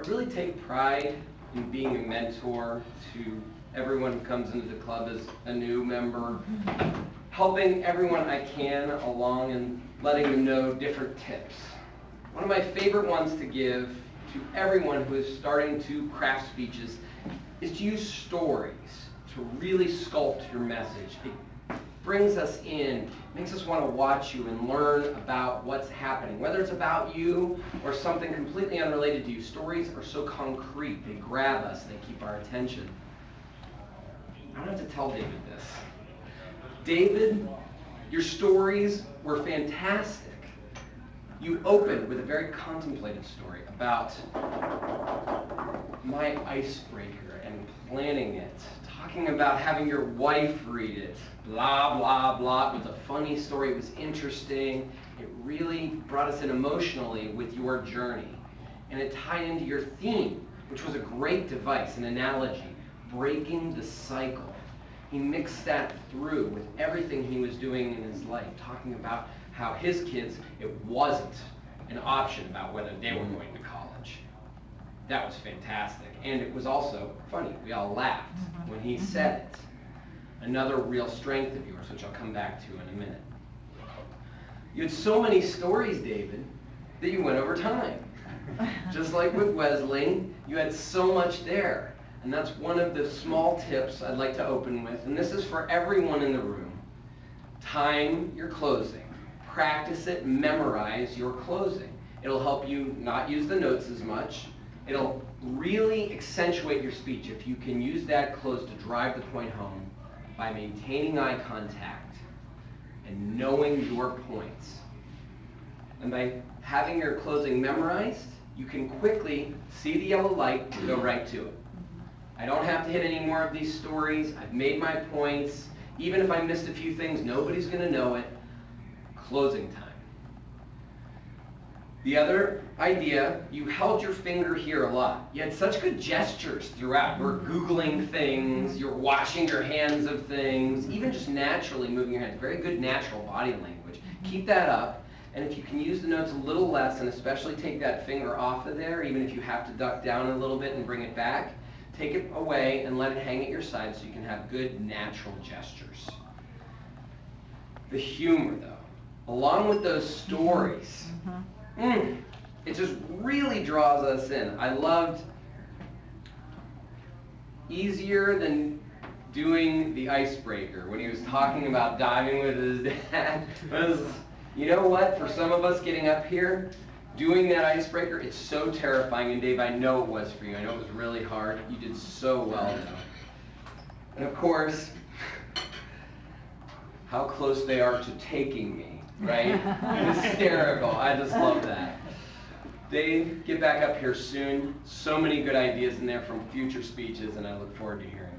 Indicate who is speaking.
Speaker 1: really take pride in being a mentor to everyone who comes into the club as a new member, helping everyone I can along and letting them know different tips. One of my favorite ones to give to everyone who is starting to craft speeches is to use stories to really sculpt your message. It brings us in, makes us want to watch you and learn about what's happening. Whether it's about you or something completely unrelated to you, stories are so concrete. They grab us, they keep our attention. I don't have to tell David this. David, your stories were fantastic. You opened with a very contemplative story about my icebreaker and planning it, talking about having your wife read it, blah, blah, blah. It was a funny story. It was interesting. It really brought us in emotionally with your journey. And it tied into your theme, which was a great device, an analogy, breaking the cycle. He mixed that through with everything he was doing in his life, talking about how his kids, it wasn't an option about whether they were going to college. That was fantastic. And it was also funny. We all laughed when he said it. Another real strength of yours, which I'll come back to in a minute. You had so many stories, David, that you went over time. Just like with Wesley, you had so much there. And that's one of the small tips I'd like to open with. And this is for everyone in the room. Time your closing. Practice it, memorize your closing. It'll help you not use the notes as much. It'll really accentuate your speech if you can use that close to drive the point home by maintaining eye contact and knowing your points. And by having your closing memorized, you can quickly see the yellow light and go right to it. I don't have to hit any more of these stories. I've made my points. Even if I missed a few things, nobody's going to know it. Closing time. The other idea, you held your finger here a lot. You had such good gestures throughout. You were Googling things, you're washing your hands of things, even just naturally moving your hands. Very good natural body language. Keep that up. And if you can use the notes a little less, and especially take that finger off of there, even if you have to duck down a little bit and bring it back, take it away and let it hang at your side so you can have good natural gestures. The humor, though, along with those stories, it just really draws us in. I loved easier than doing the icebreaker when he was talking about diving with his dad. You know what? For some of us getting up here, doing that icebreaker, it's so terrifying. And Dave, I know it was for you. I know it was really hard. You did so well, though. And of course, how close they are to taking me, right? Hysterical. I just love that. Dave, get back up here soon. So many good ideas in there from future speeches, and I look forward to hearing